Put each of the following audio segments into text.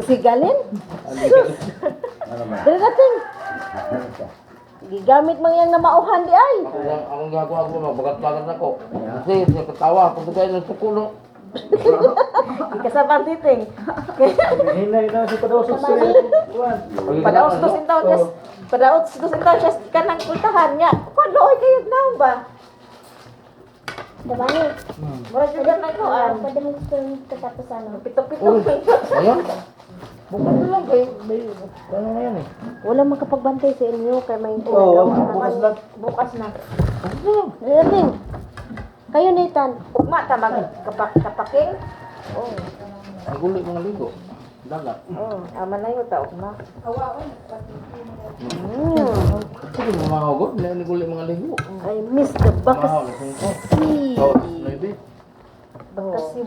Si Galin? Sus! Dali natin. Gigamit man yang namauhan di ay. Akong gagawa ko no, bagat-bagat ako. Kasi siya katawa, pag tayo ng sukulo. Ikasabang titing. Hinay na si Padosok si Padaos to sintaw just padaos to sintaw just kanang kultahan niya. Kuloy kayo na ba? Dabani. Mura jud na kuan. Pwede mo gusto katapos ano. Pito-pito. Ayun. Bukod na lang kay ano na yan eh. Wala makapagbantay sa inyo kay may Oo, bukas na. Bukas na. Ayan. Kayo Nathan, ugma ta mag kapaking. Oh. Ang guli mga ligo. Dagat. Oh, aman na yun ta ugma. Sige mga hugot, hindi guli mga ligo. I miss the Mahal. bakasi. Oh, maybe. Bakasi.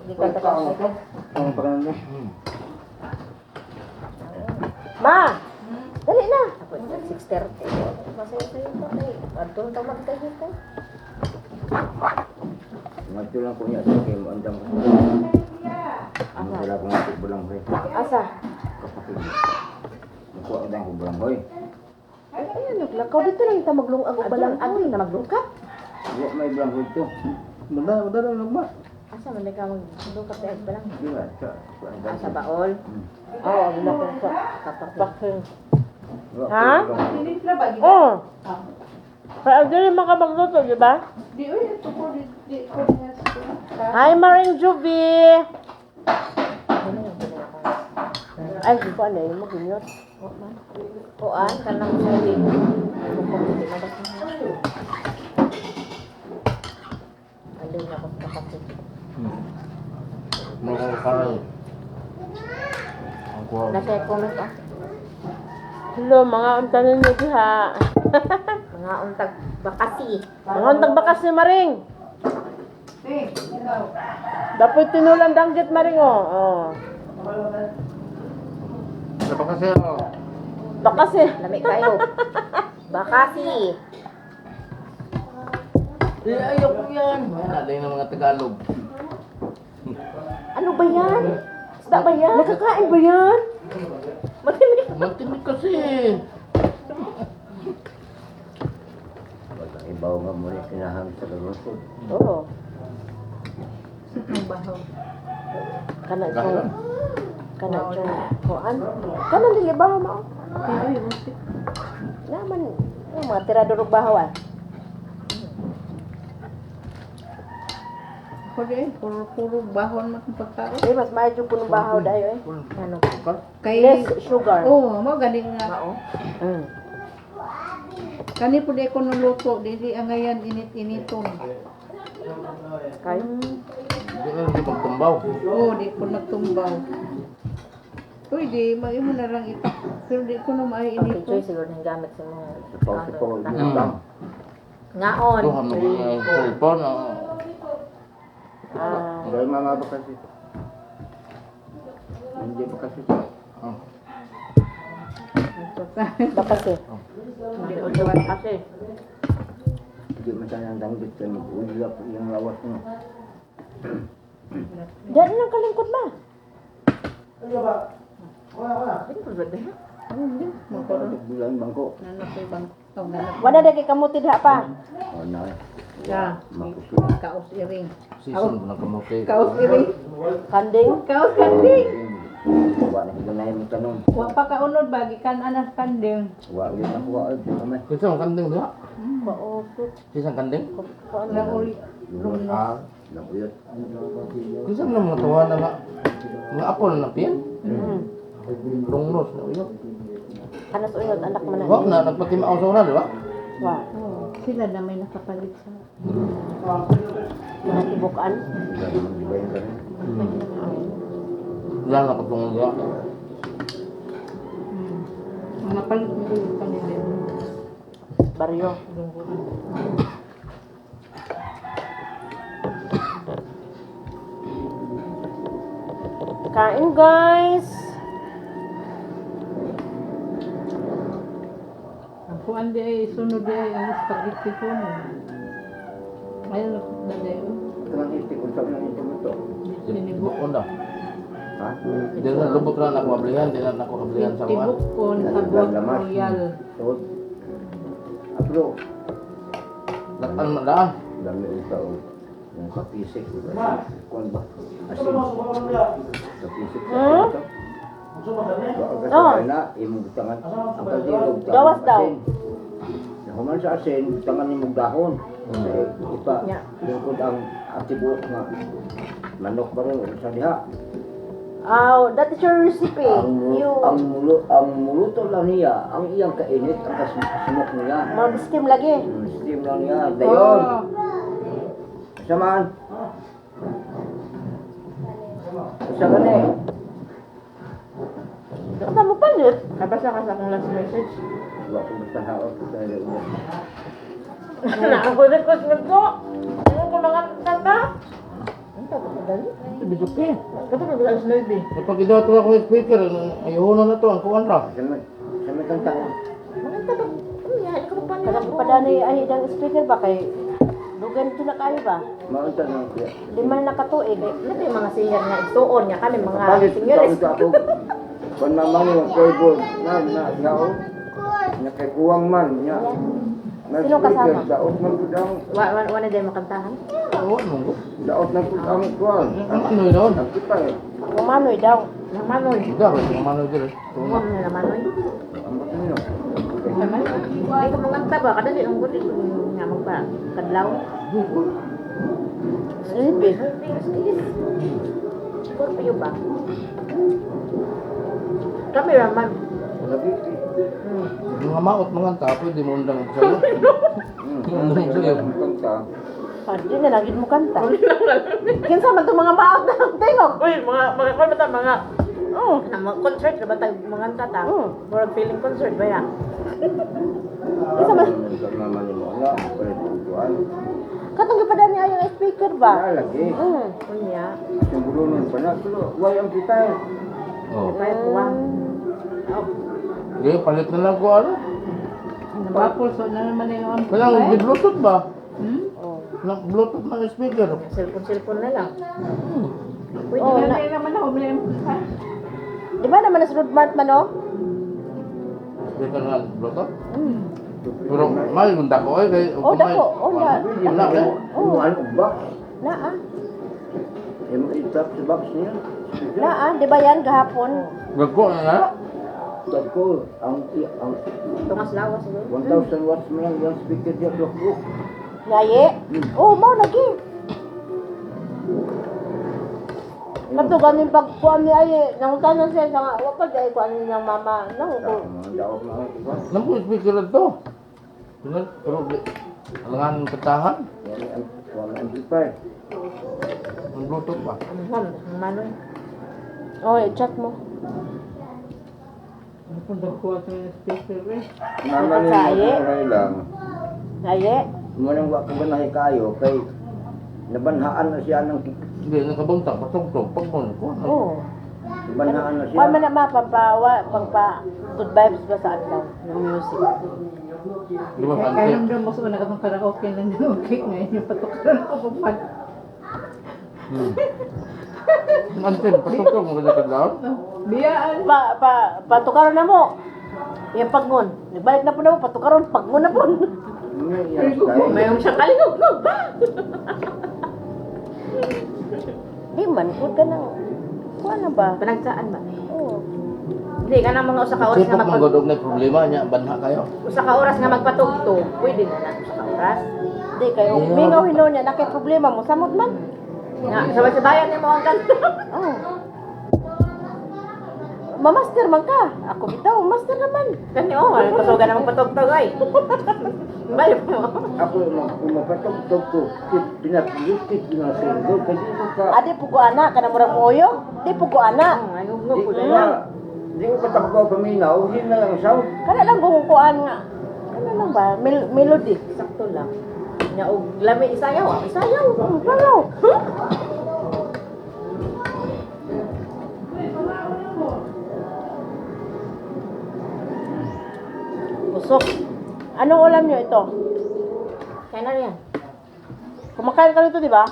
Di ka takot. Ang pangalan. Ma! Dali na! Ako 6:30. Masaya sa'yo ito. Adto na tawag kayo ito. Ngadto lang po niya sa kayo andam. Ang wala kong atik bulang hoy. Asa? Kapatid. Nakuha ang dang ko bulang hoy. Ay, ayan, naglakaw dito lang ita maglungag o balang agoy na maglungkap. Wa may bulang hoy to. Mada lang ba? Asa man ka maglungkap tayo balang? Di ba? Asa baol? Oo, ang ko sa kapapaking. Ha? Oo. Kaya dili makapagluto, di ba? Hi, Maring Juby! Ay, di ko ano yung mag-inyot. Kuan, kanang sabi. Andun na ako sa kapatid. Mga karay. Ang kuha. Nasa comment ah. Hello, mga untanin nyo diha. Mga untag bakasi. Mga untag bakasi, Maring. Dapat tinulang danggit, Maring, oh. Ano pa kasi ako? Bakasi. Lamig kayo. Bakasi. Ayoko yan. Naday ng mga Tagalog. Ano ba yan? Isda ba yan? Nakakain ba yan? Matinig. Matinig kasi. Ibaw nga mo rin sinahang sa lulusod. Oo. Ang bahaw. Kana itong. Kana itong. Kuan. Kana dili bahaw mo. Naman. Yung mga tiradorog bahaw ah. Puro bahon man pagkaon. Eh, mas maayos yung punong bahaw dayo eh. Ano? Kay Less sugar. mo gani nga. Mao. Mm. Kani pud ko nuluto, dili angayan init-initon. Kay. Hindi na hindi magtumbaw. Di ko nagtumbaw. Uy, di maimo na lang itak. Pero di ko na Okay, mainit. Joy, siguro nang gamit sa mga Sipaw-sipaw. ngaon. Duha mo yung cellphone. Ah, Dahil mama ba kasi? Hindi ba kasi? bakasi. Hindi ko dapat Kasi. Hindi masyadong danggit kayo. Ulap yung lawas mo. Diyan lang kalingkod ba? Bulan bangko. nanapay bang nanap. Wala na kay kamutid ha pa. O na. Ya, Makusog. kaos iring. Season mo ng kamote. Kaos iring. Kanding. Kaos kanding. Wa na higanay mo tanong. Wa pa kaunod ba gikan anas kanding. Wa yun ako wa. Kamay. Kisang kanding diha? Pausot. Kisang kanding? Lang uli. Ah. Nakuyot. Kisang na mga tawa na nga. Mga apol na piyan. Lungnos na uyok. Anas uyod anak man Wag na, nagpatimaw sa una, di ba? Wa. Sila na may nakapalit sa Natibukan. Bayan ka rin. Wala na katungin diha. mga palit nila kanila. Baryo. Kain guys. Ang kuan di ay sunod di ay ang spaghetti ko. Ayun na dahil. Kanang itik. Usap na ito mo. to. Bukon na. Ha? Di na lubot na ako ablihan, di na ako ablihan sa kuwan. Tibukon, sabot, royal. So, apro. Datan man daan. Dami ito. Yung kapisik. Kuan ba? Asin. Kapisik. Hmm? Oh. Na, imong tangan. Ang kaldirog. Gawas daw. Nahuman sa asin, tangan imong dahon. Ipa, Nya. lingkod ang atibot nga manok ba rin sa diha. Oh, that is your recipe. Ang muluto lang niya, ang iyang kainit, ang kasimok niya. Mag-steam lagi. Steam lang niya, dayon. Oh. Samaan. Sa gani. Ano mo palit? Nabasa ka sa akong last message. Wa ko basta haot sa iyo. Nakakulit-kulit ko. Ano ko mga tata? Ano ka ba dali? Bisok eh. Kato ka ba sa Navy? Kapag idato ako yung speaker, ayuhunan na to, ang kuwan ra. Sa may kanta. Mga tata. Ano yan? Ikaw pa nila. Kada pa dani ay dang speaker ba kay dugan ito na kayo ba? Maunta na kuya. Di man nakatuig. Ano yung mga singer nga ituon niya kami mga Palit singers. ito ako. Kung naman yung keyboard na yao. Nya kay kuwang man nya. Sino kasama? Daot man gud ang Wala din makantahan. Oo, nung. daot na gud ang kuwan. Ang ano yun? Ang kitay. Manoy daw. Nang manoy. Ikaw, yung mano dito. Manoy na manoy. Ang bato niyo. Hindi ko manganta ba? Kada di ang gulit nga magpa kadlaw. Sleepy. Scorpio ba? Cameraman. Labi. Mga maot mga ta, pwede mo undang sa'yo. Undang sa'yo. Kanta. Pwede na nagid mo kanta. Kinsa man itong mga maot na tingog. Uy, mga oh, na concert na ba tayo mga kanta? Murag feeling concert ba ya? Kinsa man Naman ni mo na palit kuwan. katong gipadani ayo speaker ba? Lagi. Unya. Yung bulunon pa na tulo. Way ang kitay. Oh. Pay kuwang. Hindi, palit na lang ko ano. Nabapol, so na naman yung ang Kailangan bluetooth ba? Hmm? Oh, Bluetooth na yung speaker. cellphone na lang. Pwede Oh, na na- rin naman ako, may amplifier. Di ba naman na Road Mart man oh? Speaker na bluetooth. Pero may gunda ko eh. Kay, Oh, dako. Oh, na. Wala ka. Ano ba? Na ah. Yung itap sa box niya. Na ah, di ba yan gahapon? Gagko na na. Ko ang Tungas lawas mo. 1,000 watts mo lang yung speaker diya ko. Ngaye? Oh, mau lagi. Kato ganin pagkuhan ni ay nangutan siya sa nga wapag ay kuan niyang mama nang ko. Daot na ang iba. Nang po yung speaker na to. Pero alangan katahan. Yan ang kuwan ang amplifier. Ang bluetooth ba? Manoy. Oh, i-chat mo. Ano kung nagkuha sa yung speaker eh? Naman ni Kaya? mo lang. Ngaye? Mo nang wa ko ganahay kayo kay nabanhaan na siya ng Hindi, nakabuntang. Patugtog. Pagmon ko. Oh. nabanhaan na siya. Kuan man na mapampawa pagpa good vibes ba sa adlaw ng music. Di ba, Kaya Francis? nung mo sa una katong karaoke lang din okay ngayon yung patukaran ako pag Antin, patugtog mo kasi kaglaon. biyaan. Patukaron na mo. Yung pagngon. Nagbalik na po na mo, patukaron, pagngon na po. Yan style. Mayroong siyang kalingog ba? Di man, huwag ka nang, kuha na ba? Panagsaan ba? Oo. Hindi ka nang mga usa ka oras Sipot nga mong magpag... godog na problema niya. Banha kayo. Usa ka oras nga magpatugtog, pwede na lang usa ka oras. Hindi kayo, mingaw hino niya, nakay problema mo, samot man. Nga, sabay-sabayan niya mo ang kanta. Oo. Mamaster man ka. Ako bitaw, master naman. Kani oh, ano pasugan na magpatugtog ay. Balik mo. Ako mapatog-tog ko. Pinag-listit na sa inyo. Kasi mo ka. Adi pugo ana kana murag moyo? Di pugo ana. Di ko na. Di ko patakbaw paminaw. Hindi na lang sound. Kana lang gumukuan nga. Ano lang ba? Melody. Sakto lang. Nya og lami isayaw, isayaw. Isayaw. Busok. Anong ulam niyo ito? Kaya na yan. Kumakain ka nito, di ba?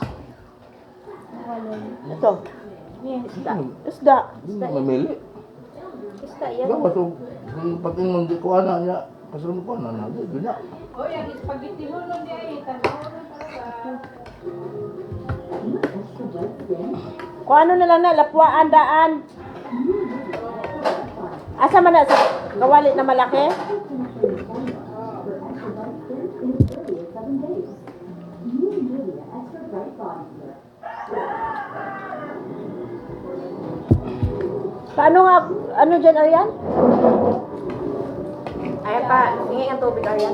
Ito. Isda. Isda. Hindi mo mamili. Isda yan. Ikaw pasog, kung pati mo hindi ko ana niya, pasog ko ana na, doon na. O, yan, spaghetti mo nun di ay. Tanaw na talaga. Kung ano na lang na, lapuan, daan. Asa man na sa kawali na malaki? Paano nga, ano dyan, Arian? Ayan pa, hingi ang tubig, Arian.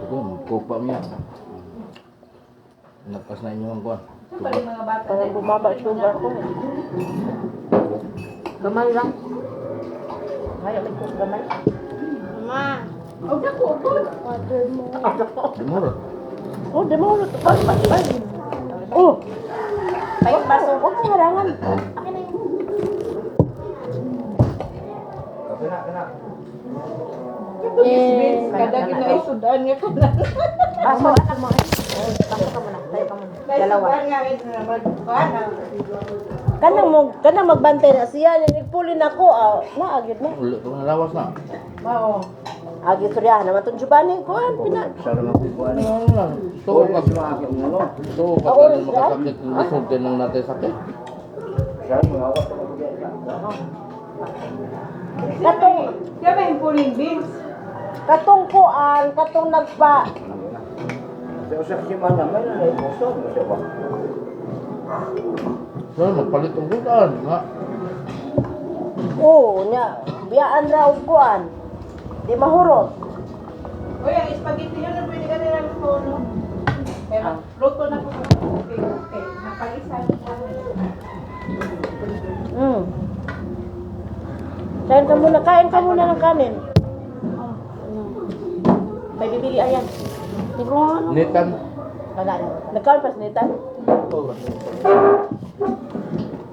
Ito, magkupa niya. Nagpas na inyo ang kuwan. Saan ba yung mga bata? Parang bumaba sugar ko. Gamay lang. Ngayon, may kong gamay. Ma. O, naku, utol. Di mo rin. Oh, di mo ulit. Oh! Pahit baso. Huwag kang harangan. Akin na yun. Yes. Kada ginaisudan nga ka na. Baso, anak mo. Oh, baso ka muna. Tayo ka muna. Dalawa. Naisudan nga rin na magkuhan. Kanang magbantay na siya. Nagpulin ako. Naagid na. Ulit ko nalawas na. Oo. Agit surya naman itong Giovanni. Kuhan, pinag. Sana makukuha niya. Ano lang. Ito Tuwa ka. ka sa akin ano. Ito ka tayo makasakit. Hindi sultin ng natin sakit. Sana mga sa mga Katong, Siya ba yung puling beans? katong kuan, katong nagpa. Sa usap si Mana, may nanay mo sa ba? So, magpalit ang kutaan. Nga. Oo, nya. Biyaan raw kuan. Di mahurot. O yan, spaghetti yun na pwede ka nilang tono. Pero, luto na po. Okay, okay. Napag-isa. Kain ka muna ng kanin. May bibili ayan. Tingnan. Nitan. Nagkaon pa sa nitan?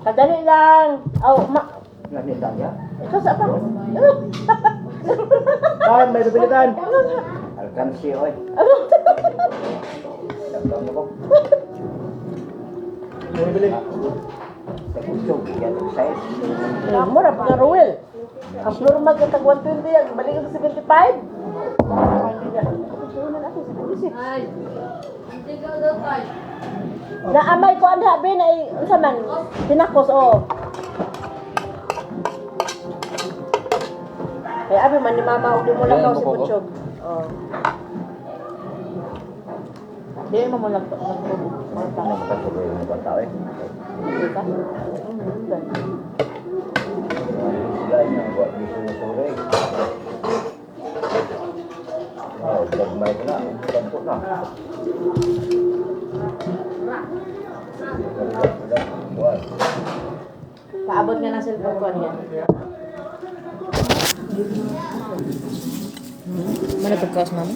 Kadali lang. Nanita niya? Ikaw sa apa? Ah, may bibilitan. Alkansi, oy. Nagtawag ako. May bibili. Sa kusog, yan ang size. Mura pa nga Ruel. Ang floor mag katag 120 yan. Balik ang 75. Naamay ko ang habi na unsa man tinakos o. Kaya abi man ni mama uli mo lang daw si Butchog. Oh. Di mo mo lang to. Ano ba ito yung mga tao eh? Sila yung buat di sore. Oh, dagmay ko na. Tanto na. Buat. Kaabot nga ng cellphone ko niya. Mana pagkaos mama?